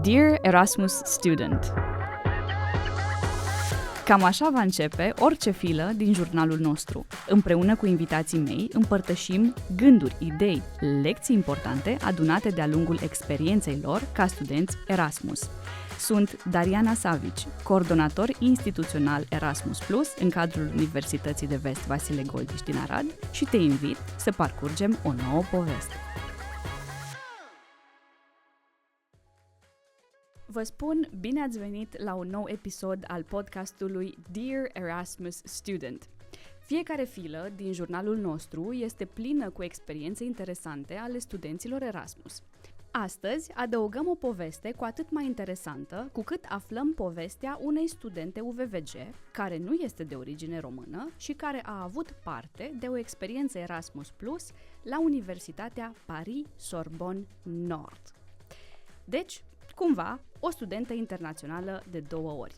Dear Erasmus Student. Cam așa va începe orice filă din jurnalul nostru. Împreună cu invitații mei împărtășim gânduri, idei, lecții importante adunate de-a lungul experienței lor ca studenți Erasmus. Sunt Dariana Savici, coordonator instituțional Erasmus Plus în cadrul Universității de Vest Vasile Goldiș din Arad și te invit să parcurgem o nouă poveste. Vă spun bine ați venit la un nou episod al podcastului Dear Erasmus Student. Fiecare filă din jurnalul nostru este plină cu experiențe interesante ale studenților Erasmus. Astăzi adăugăm o poveste cu atât mai interesantă cu cât aflăm povestea unei studente UVVG care nu este de origine română și care a avut parte de o experiență Erasmus Plus la Universitatea Paris-Sorbonne Nord. Deci, cumva, o studentă internațională de 2 ori.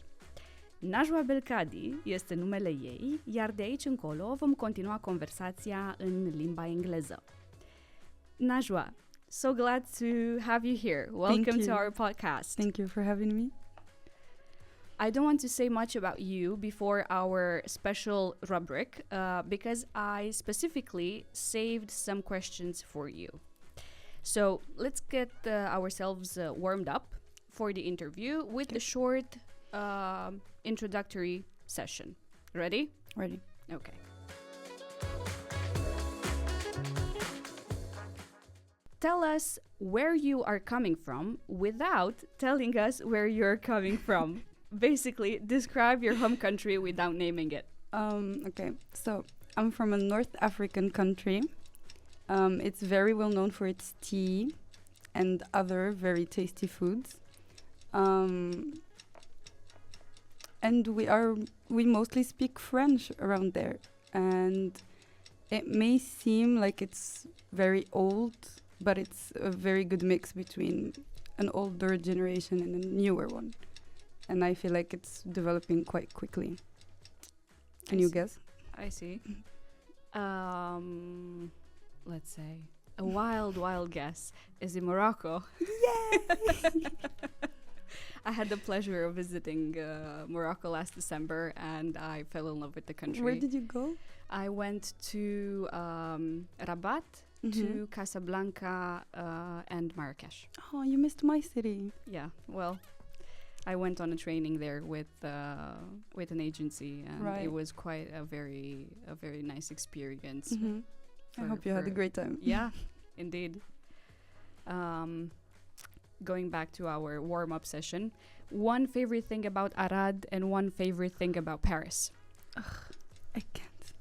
Najwa Belkadi este numele ei, iar de aici încolo vom continua conversația în limba engleză. Najwa, so glad to have you here. Welcome to our podcast. Thank you for having me. I don't want to say much about you before our special rubric because I specifically saved some questions for you. So let's get ourselves warmed up for the interview with the short introductory session. Ready? Ready. Okay. Tell us where you are coming from without telling us where you're coming from. Basically, describe your home country without naming it. Okay, so I'm from a North African country. It's very well known for its tea and other very tasty foods. And we mostly speak French around there. And it may seem like it's very old, but it's a very good mix between an older generation and a newer one. And I feel like it's developing quite quickly. Can you guess? I see. Let's say a wild guess is in Morocco. Yay! I had the pleasure of visiting Morocco last December and I fell in love with the country. Where did you go? I went to Rabat, to Casablanca and Marrakesh. Oh, you missed my city. Yeah, well, I went on a training there with an agency and it was quite a very nice experience. I hope you had a great time. Yeah, indeed. Going back to our warm-up session, one favorite thing about Arad and one favorite thing about Paris.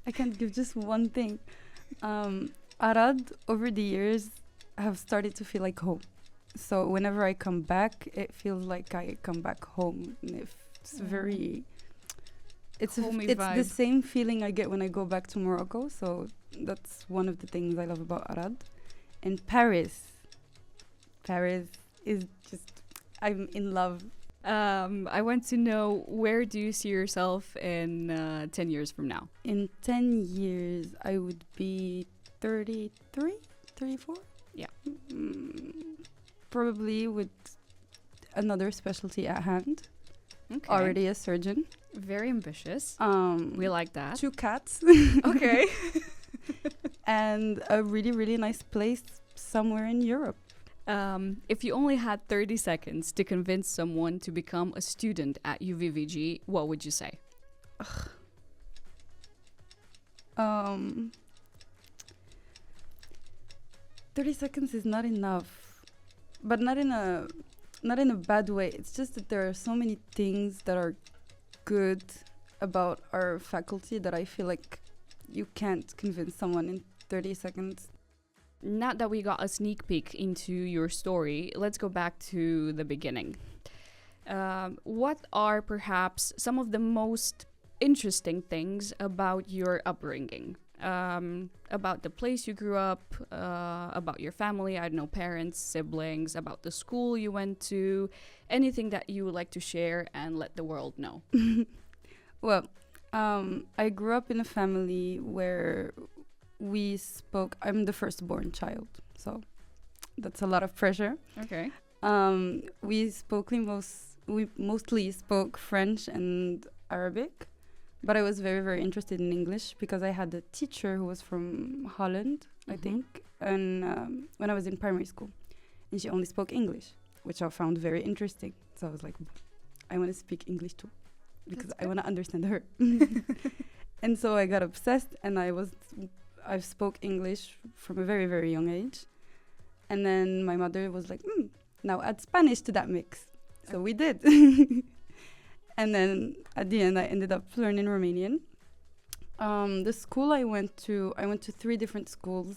I can't give just one thing. Arad, over the years, have started to feel like home. So whenever I come back, it feels like I come back home. It's very... It's the same feeling I get when I go back to Morocco. So that's one of the things I love about Arad. And Paris is just... I'm in love. I want to know, where do you see yourself in 10 years from now? In 10 years, I would be 33, 34? Yeah. Probably with another specialty at hand. Okay. Already a surgeon. Very ambitious. We like that. 2 cats. Okay. And a really, really nice place somewhere in Europe. If you only had 30 seconds to convince someone to become a student at UVVG, what would you say? 30 seconds is not enough, but not in a bad way. It's just that there are so many things that are good about our faculty that I feel like you can't convince someone in 30 seconds. Now that we got a sneak peek into your story, let's go back to the beginning. What are perhaps some of the most interesting things about your upbringing? About the place you grew up, about your family, I don't know, parents, siblings, about the school you went to, anything that you would like to share and let the world know. Well, I grew up in a family where I'm the firstborn child, so that's a lot of pressure. Okay. We mostly spoke French and Arabic, but I was very, very interested in English because I had a teacher who was from Holland, I think, and when I was in primary school, and she only spoke English, which I found very interesting. So I was like, I want to speak English too, because I want to understand her. And so I got obsessed, and I spoke English from a very, very young age. And then my mother was like, now add Spanish to that mix. So we did. And then at the end, I ended up learning Romanian. The school I went to 3 different schools,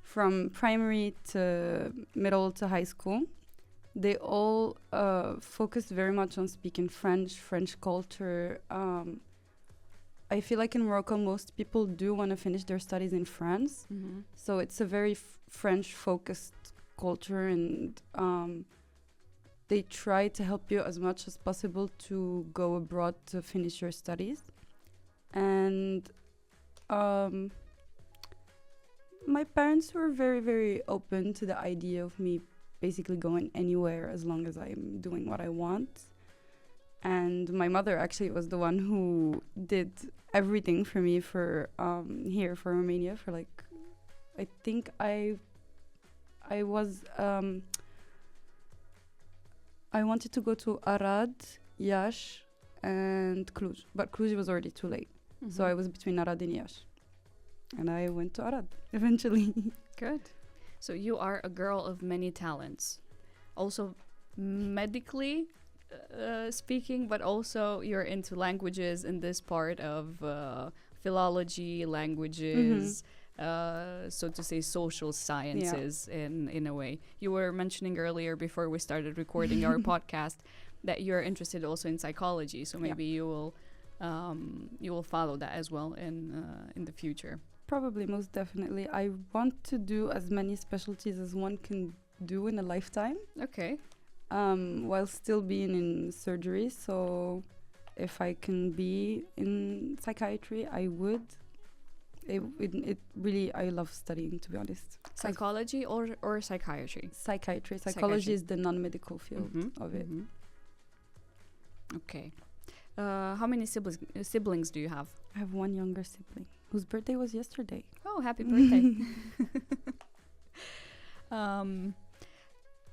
from primary to middle to high school. They all focused very much on speaking French culture. I feel like in Morocco, most people do want to finish their studies in France. So it's a very French-focused culture, and they try to help you as much as possible to go abroad to finish your studies. And my parents were very, very open to the idea of me basically going anywhere as long as I'm doing what I want. And my mother actually was the one who did everything for me for here for Romania for like, I think I wanted to go to Arad, Iași, and Cluj, but Cluj was already too late. So I was between Arad and Iași, and I went to Arad eventually. Good. So you are a girl of many talents, also medically speaking, but also you're into languages in this part of philology, languages, so to say social sciences in a way. You were mentioning earlier before we started recording our podcast that you're interested also in psychology, so maybe you will follow that as well in the future. Probably, most definitely. I want to do as many specialties as one can do in a lifetime. Okay. While still being in surgery. So if I can be in psychiatry, I would. It really, I love studying, to be honest. Psychology or psychiatry? Psychiatry. Psychology is the non-medical field of it. Okay. How many siblings do you have? I have one younger sibling whose birthday was yesterday. Oh, happy birthday.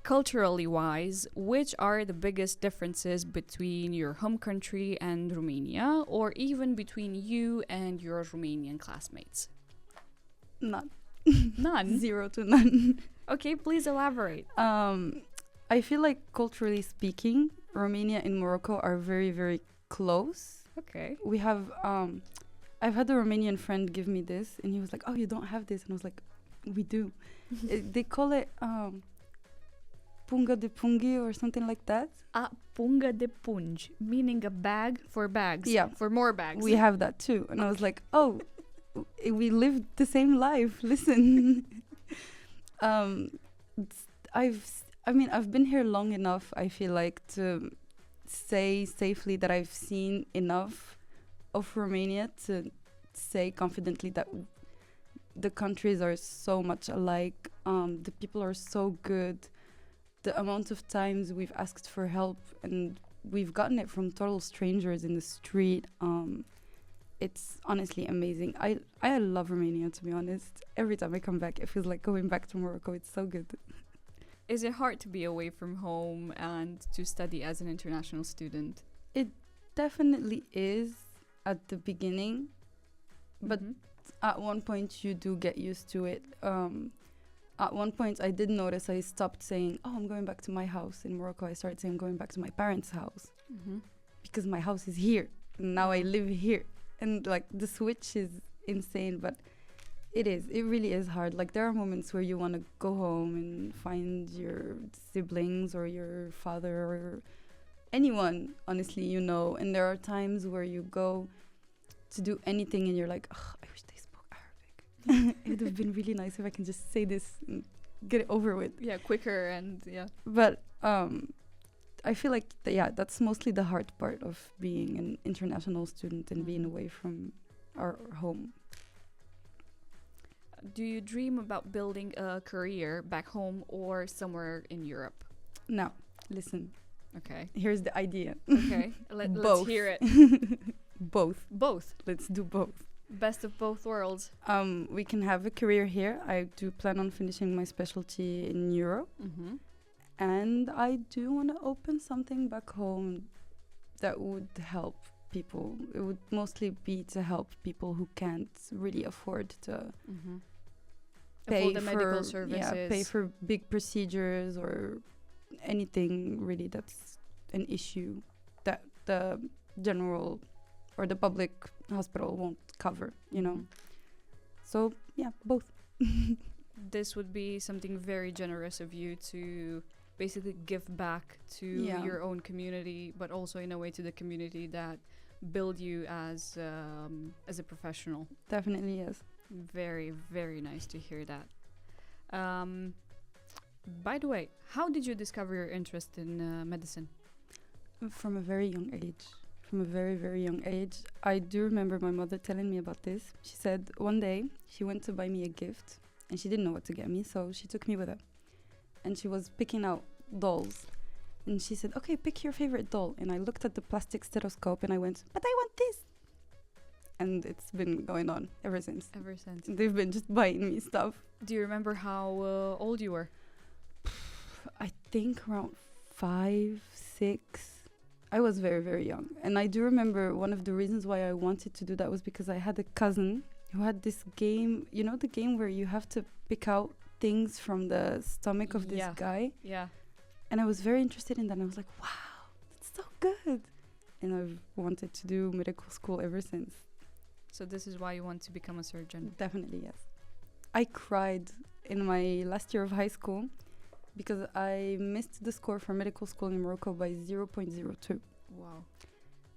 Culturally wise, which are the biggest differences between your home country and Romania, or even between you and your Romanian classmates? None. None? 0 to none. Okay, please elaborate. I feel like culturally speaking, Romania and Morocco are very, very close. Okay. We have, I've had a Romanian friend give me this, and he was like, oh, you don't have this? And I was like, we do. They call it punga de pungi or something like that. Punga de pungi, meaning a bag for bags. Yeah. For more bags. We have that too. And I was like, oh, we live the same life. Listen. I've been here long enough, I feel like, to say safely that I've seen enough of Romania to say confidently that the countries are so much alike. The people are so good. The amount of times we've asked for help and we've gotten it from total strangers in the street, it's honestly amazing. I love Romania, to be honest. Every time I come back, it feels like going back to Morocco. It's so good. Is it hard to be away from home and to study as an international student? It definitely is at the beginning, but at one point you do get used to it. At one point I did notice I stopped saying, oh, I'm going back to my house in Morocco. I started saying I'm going back to my parents' house because my house is here. Now I live here. And like the switch is insane, but it really is hard. Like there are moments where you want to go home and find your siblings or your father or anyone, honestly, you know. And there are times where you go to do anything and you're like, oh, I wish they spoke Arabic. It would have been really nice if I can just say this and get it over with. Yeah, quicker and yeah. But I feel like, that's mostly the hard part of being an international student and being away from our home. Do you dream about building a career back home or somewhere in Europe? Now, listen. Okay. Here's the idea. Okay. Let's hear it. Both. Both. Let's do both. Best of both worlds. We can have a career here. I do plan on finishing my specialty in Europe. Mm-hmm. And I do want to open something back home that would help people. It would mostly be to help people who can't really afford to Afford the medical services. Yeah, pay for big procedures or anything really that's an issue that the general or the public hospital won't cover, you know. So, yeah, both. This would be something very generous of you to basically give back to your own community, but also in a way to the community that build you as a professional. Definitely, yes. Very, very nice to hear that. By the way, how did you discover your interest in medicine? From a very young age. From a very, very young age. I do remember my mother telling me about this. She said one day she went to buy me a gift and she didn't know what to get me, so she took me with her. And she was picking out dolls. And she said, okay, pick your favorite doll. And I looked at the plastic stethoscope and I went, but I want this. And it's been going on ever since. Ever since. They've been just buying me stuff. Do you remember how old you were? I think around 5, 6. I was very, very young. And I do remember one of the reasons why I wanted to do that was because I had a cousin who had this game, you know, the game where you have to pick out things from the stomach of this guy. Yeah. And I was very interested in that. And I was like, wow, that's so good. And I've wanted to do medical school ever since. So this is why you want to become a surgeon? Definitely, yes. I cried in my last year of high school because I missed the score for medical school in Morocco by 0.02. Wow.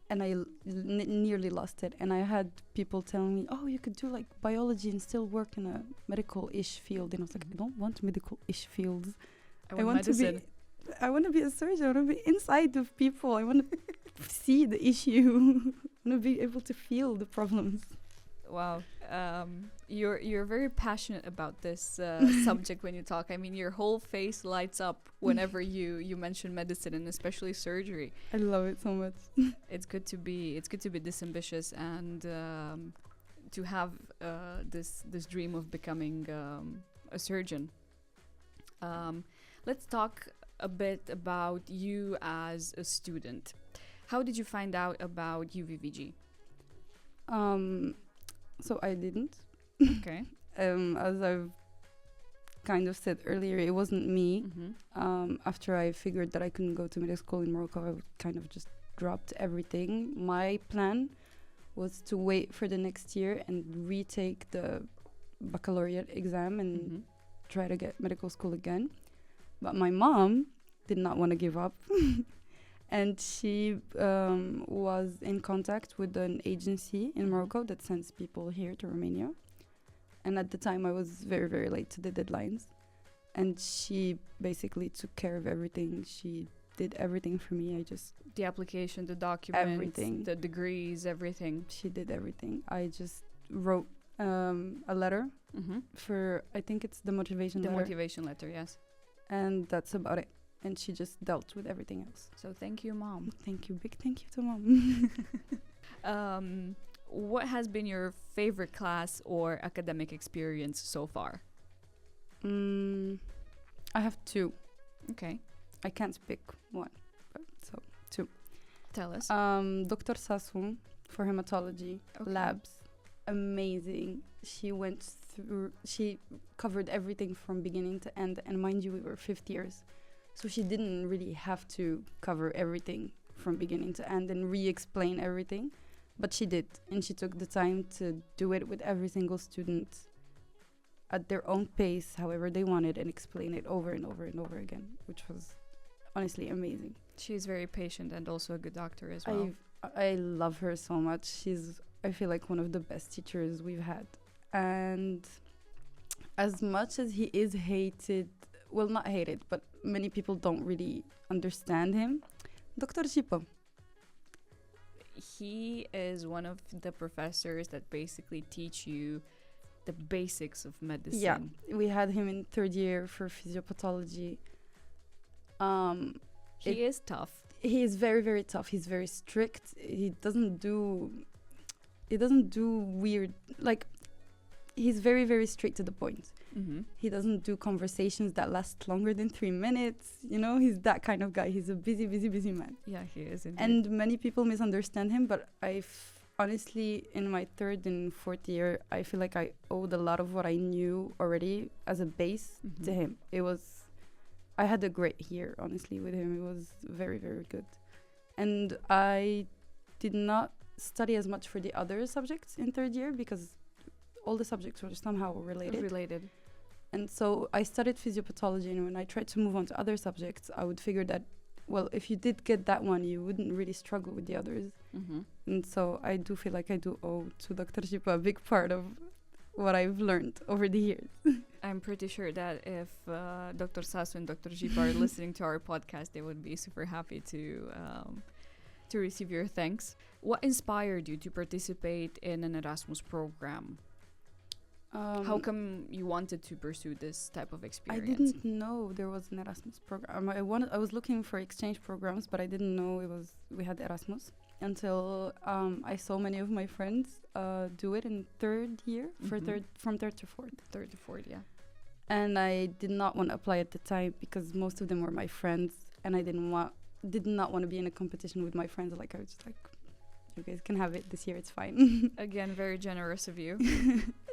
And I nearly lost it. And I had people telling me, oh, you could do like biology and still work in a medical-ish field. And I was like, I don't want medical-ish fields. I want medicine. I want to be a surgeon. I want to be inside of people. I want to see the issue. I want to be able to feel the problems. Wow. You're very passionate about this subject when you talk. I mean, your whole face lights up whenever you mention medicine and especially surgery. I love it so much. It's good to be this ambitious and to have this dream of becoming a surgeon. Let's talk a bit about you as a student. How did you find out about UVVG? So I didn't. Okay. As I've kind of said earlier, it wasn't me. After I figured that I couldn't go to medical school in Morocco, I kind of just dropped everything. My plan was to wait for the next year and retake the baccalaureate exam and try to get medical school again. But my mom did not want to give up. And she was in contact with an agency in Morocco that sends people here to Romania. And at the time, I was very, very late to the deadlines. And she basically took care of everything. She did everything for me. The application, the documents, everything. The degrees, everything. She did everything. I just wrote a letter for, I think it's the motivation letter. The motivation letter, yes. And that's about it. And she just dealt with everything else. So thank you, Mom. Thank you. Big thank you to Mom. What has been your favorite class or academic experience so far? I have 2. Okay. I can't pick one, but so 2. Tell us. Dr. Sasu for hematology labs. Amazing. She covered everything from beginning to end. And mind you, we were 5th years. So she didn't really have to cover everything from beginning to end and re-explain everything. But she did. And she took the time to do it with every single student at their own pace, however they wanted, and explain it over and over and over again, which was honestly amazing. She's very patient and also a good doctor as well. I love her so much. She's, I feel like, one of the best teachers we've had. And as much as he is hated, well, not hated, but many people don't really understand him, Dr. Chipo. He is one of the professors that basically teach you the basics of medicine. Yeah, we had him in 3rd year for physiopathology. Um, He is tough. he is very, very tough. He's very strict. He doesn't do weird, like, he's very, very straight to the point. Mm-hmm. He doesn't do conversations that last longer than 3 minutes. You know, he's that kind of guy. He's a busy, busy, busy man. Yeah, he is indeed. And many people misunderstand him, but honestly, in my 3rd and 4th year, I feel like I owed a lot of what I knew already as a base Mhm. to him. I had a great year, honestly, with him. It was very, very good. And I did not study as much for the other subjects in 3rd year because all the subjects were somehow related. And so I studied physiopathology, and when I tried to move on to other subjects, I would figure that, well, if you did get that one, you wouldn't really struggle with the others. Mm-hmm. And so I do feel like I do owe to Dr. Jipa a big part of what I've learned over the years. I'm pretty sure that if Dr. Sasu and Dr. Jipa are listening to our podcast, they would be super happy to receive your thanks. What inspired you to participate in an Erasmus program? How come you wanted to pursue this type of I experience? didn't know there was an Erasmus program. I was looking for exchange programs, but I didn't know we had Erasmus until I saw many of my friends do it in 3rd year, Mhm. from 3rd to 4th. 3rd to 4th, yeah. And I did not want to apply at the time because most of them were my friends, and I did not want to be in a competition with my friends. Like, I was just like, you guys can have it this year, it's fine. Again, very generous of you.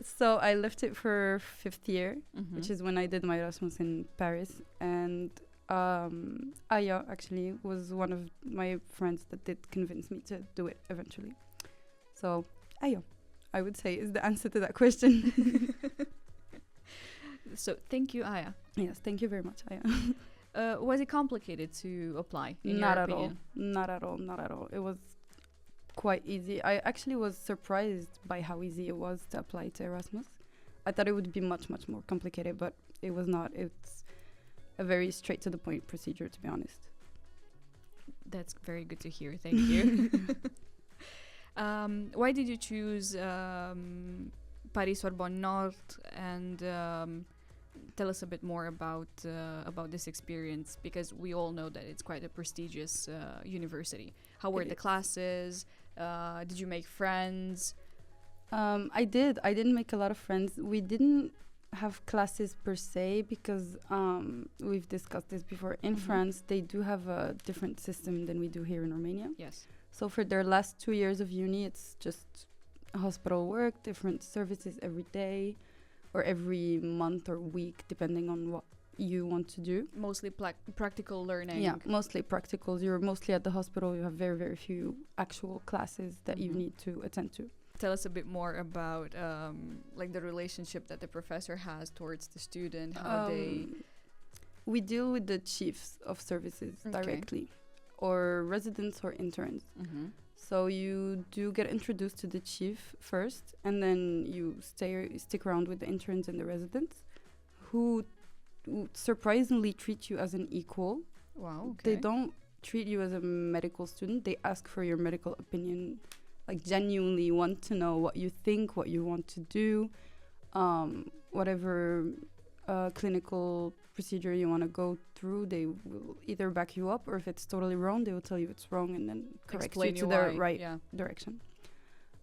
So I left it for 5th year, Mhm. which is when I did my Erasmus in Paris. And Aya actually was one of my friends that did convince me to do it eventually. So Aya, I would say, is the answer to that question. So thank you, Aya. Yes, thank you very much, Aya. Was it complicated to apply? In Not your at all. opinion? Not at all. Not at all. It was quite easy. I actually was surprised by how easy it was to apply to Erasmus. I thought it would be much, much more complicated, but it was not. It's a very straight to the point procedure, to be honest. That's very good to hear. Thank you. Why did you choose Paris Sorbonne North, and tell us a bit more about this experience, because we all know that it's quite a prestigious university. How were the classes? Did you make friends? I did. I didn't make a lot of friends. We didn't have classes per se because we've discussed this before. In France, they do have a different system than we do here in Romania. Yes. So for their last 2 years of uni, it's just hospital work, different services every day or every month or week, depending on what you want to do. Mostly practical learning. Yeah, mostly practicals. You're mostly at the hospital. You have very, very few actual classes that you need to attend to. Tell us a bit more about like the relationship that the professor has towards the student, how they... We deal with the chiefs of services directly, or residents or interns. So you do get introduced to the chief first, and then you stick around with the interns and the residents, who surprisingly treat you as an equal. Wow, okay. They don't treat you as a medical student. They ask for your medical opinion, like genuinely want to know what you think, what you want to do, whatever clinical procedure you want to go through. They will either back you up, or if it's totally wrong, they will tell you it's wrong and then correct you to the right direction.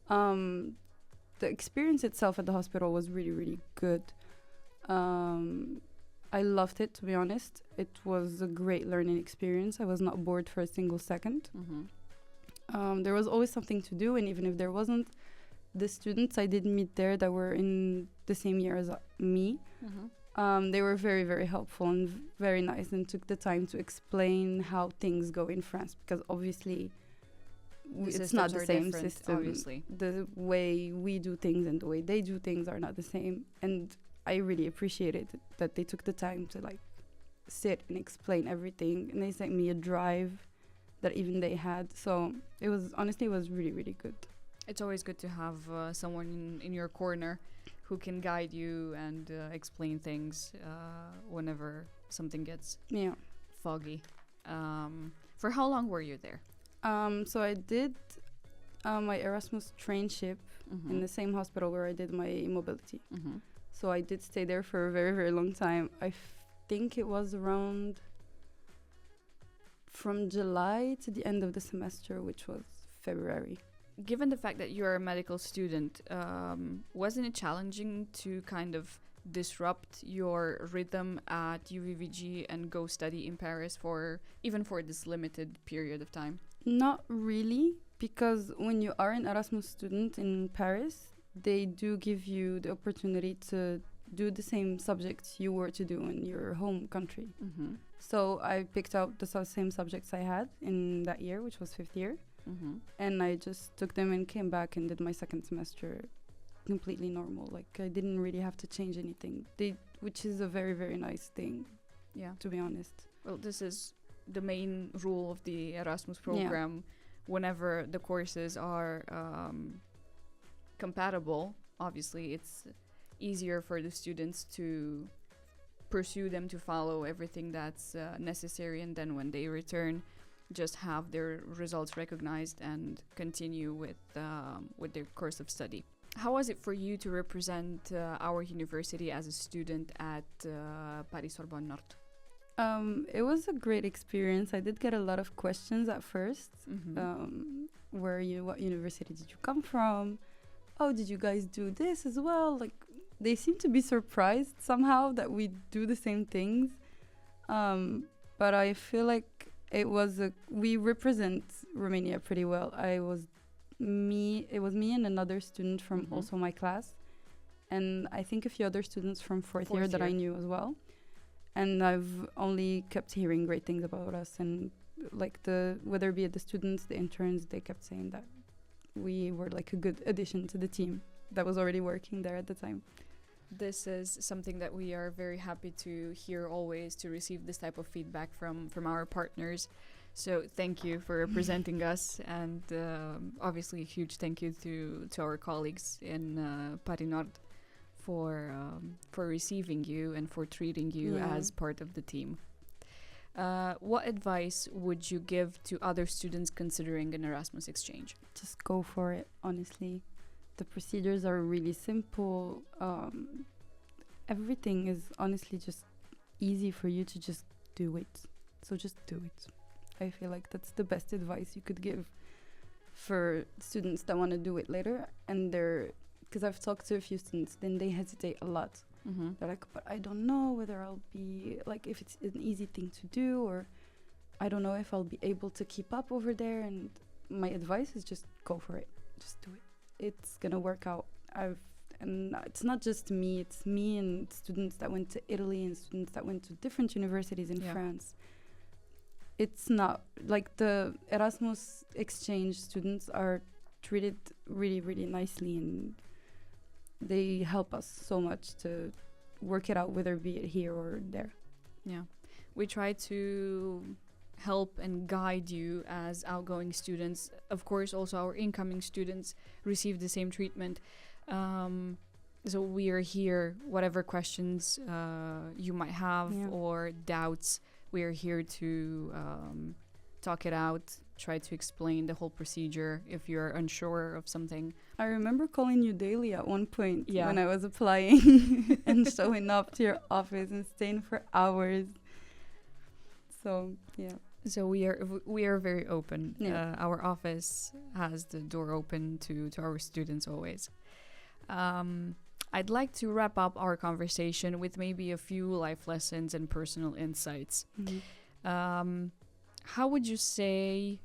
The experience itself at the hospital was really, really good. I loved it, to be honest. It was a great learning experience. I was not bored for a single second. There was always something to do, and even if there wasn't, the students I did meet there that were in the same year as me, they were very, very helpful and very nice, and took the time to explain how things go in France, because obviously it's not the same system. Obviously. The way we do things and the way they do things are not the same, and I really appreciated that they took the time to like sit and explain everything, and they sent me a drive that even they had. So it was really, really good. It's always good to have someone in your corner who can guide you and explain things whenever something gets foggy. For how long were you there? So I did my Erasmus traineeship in the same hospital where I did my mobility. So I did stay there for a very, very long time. I think it was around from July to the end of the semester, which was February. Given the fact that you're a medical student, wasn't it challenging to kind of disrupt your rhythm at UVVG and go study in Paris for this limited period of time? Not really, because when you are an Erasmus student in Paris, they do give you the opportunity to do the same subjects you were to do in your home country. Mm-hmm. So I picked out the same subjects I had in that year, which was fifth year. Mm-hmm. And I just took them and came back and did my second semester completely normal. Like, I didn't really have to change anything, which is a very, very nice thing, to be honest. Well, this is the main rule of the Erasmus program. Yeah. Whenever the courses are compatible, obviously it's easier for the students to pursue them, to follow everything that's necessary, and then when they return, just have their results recognized and continue with their course of study. How was it for you to represent our university as a student at Paris Sorbonne Nord? It was a great experience. I did get a lot of questions at first. Mm-hmm. What university did you come from? Oh, did you guys do this as well? Like, they seem to be surprised somehow that we do the same things. But I feel like we represent Romania pretty well. It was me and another student from also my class, and I think a few other students from fourth year that I knew as well. And I've only kept hearing great things about us, and like whether it be the students, the interns, they kept saying that we were like a good addition to the team that was already working there at the time. This is something that we are very happy to hear always, to receive this type of feedback from our partners. So thank you for representing us, and obviously a huge thank you to our colleagues in Paris Nord for receiving you and for treating you as part of the team. What advice would you give to other students considering an Erasmus exchange? Just go for it, honestly. The procedures are really simple. Everything is honestly just easy for you to just do it. So just do it. I feel like that's the best advice you could give for students that want to do it later. And because I've talked to a few students, then they hesitate a lot. Mm-hmm. They're like, but I don't know whether I'll be, like, if it's an easy thing to do, or I don't know if I'll be able to keep up over there. And my advice is just go for it. Just do it. It's gonna work out. And it's not just me, it's me and students that went to Italy and students that went to different universities in France. It's not like the Erasmus exchange students are treated really, really nicely, and they help us so much to work it out, whether be it here or there. Yeah, we try to help and guide you as outgoing students. Of course, also our incoming students receive the same treatment. So we are here, whatever questions you might have or doubts, we are here to talk it out, try to explain the whole procedure if you're unsure of something. I remember calling you daily at one point when I was applying and showing up to your office and staying for hours. So, So we are very open. Our office has the door open to our students always. I'd like to wrap up our conversation with maybe a few life lessons and personal insights. Mm-hmm. How would you say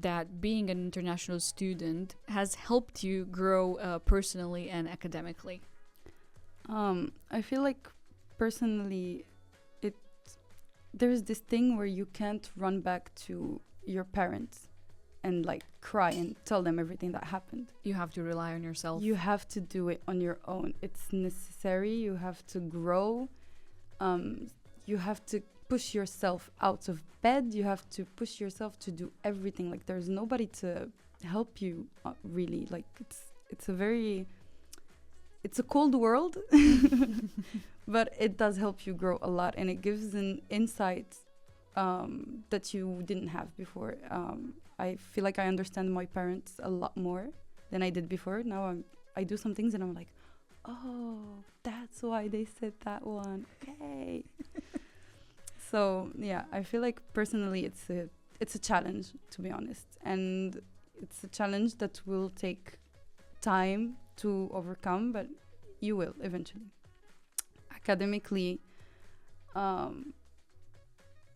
that being an international student has helped you grow personally and academically? I feel like personally, there's this thing where you can't run back to your parents and like cry and tell them everything that happened. You have to rely on yourself. You have to do it on your own. It's necessary. You have to grow. You have to push yourself out of bed. You have to push yourself to do everything. Like, there's nobody to help you really. Like, it's a cold world, but it does help you grow a lot, and it gives an insight that you didn't have before. I feel like I understand my parents a lot more than I did before. Now I do some things and I'm like, oh, that's why they said that one. Okay. So yeah, I feel like personally it's a challenge, to be honest, and it's a challenge that will take time to overcome, but you will eventually. Academically, I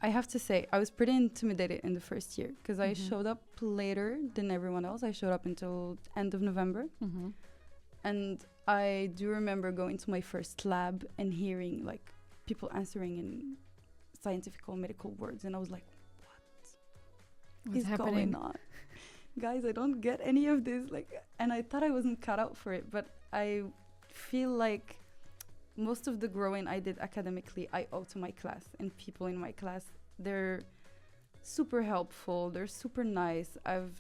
have to say I was pretty intimidated in the first year because I showed up later than everyone else. I showed up until end of November, and I do remember going to my first lab and hearing like people answering in scientific or medical words, and I was like, what is going on? Guys, I don't get any of this. And I thought I wasn't cut out for it, but I feel like most of the growing I did academically, I owe to my class and people in my class. They're super helpful. They're super nice. I've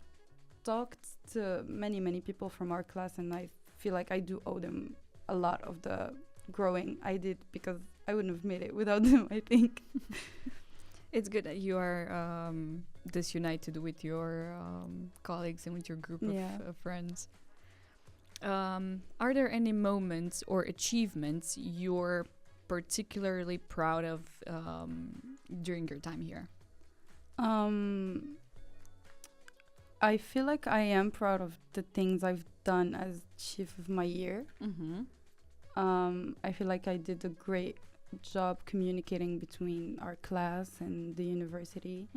talked to many people from our class, and I feel like I do owe them a lot of the growing I did, because I wouldn't have made it without them, I think. It's good that you are disunited with your colleagues and with your group of friends. Are there any moments or achievements you're particularly proud of during your time here? I feel like I am proud of the things I've done as chief of my year. I feel like I did a great job communicating between our class and the university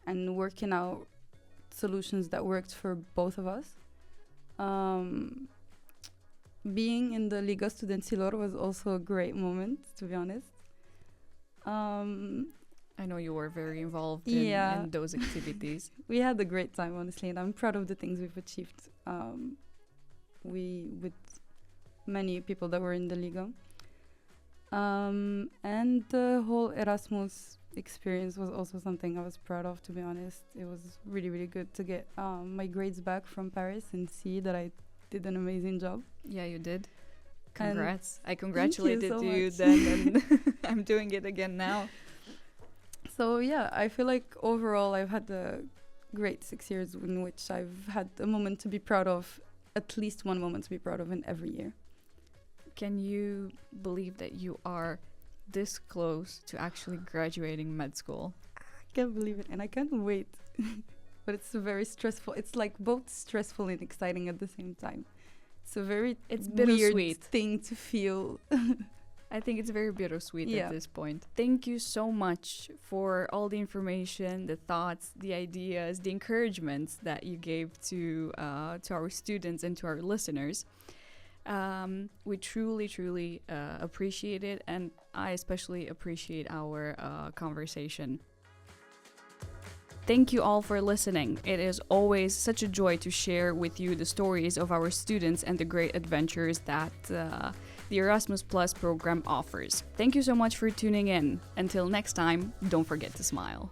and working out solutions that worked for both of us. Being in the Liga Studenților was also a great moment, to be honest. I know you were very involved in those activities. We had a great time, honestly, and I'm proud of the things we've achieved. With many people that were in the Liga. And the whole Erasmus experience was also something I was proud of, to be honest. It was really good to get my grades back from Paris and see that I did an amazing job. Yeah, you did. Congrats. I congratulated you then, and I'm doing it again now. So yeah, I feel like overall I've had a great 6 years in which I've had a moment to be proud of, at least one moment to be proud of in every year. Can you believe that you are this close to actually graduating med school? I can't believe it, and I can't wait. But it's very stressful. It's like both stressful and exciting at the same time. It's a very weird thing to feel. I think it's very bittersweet at this point. Thank you so much for all the information, the thoughts, the ideas, the encouragements that you gave to our students and to our listeners. We truly appreciate it, and I especially appreciate our conversation. Thank you all for listening. It is always such a joy to share with you the stories of our students and the great adventures that the Erasmus Plus program offers. Thank you so much for tuning in. Until next time, don't forget to smile.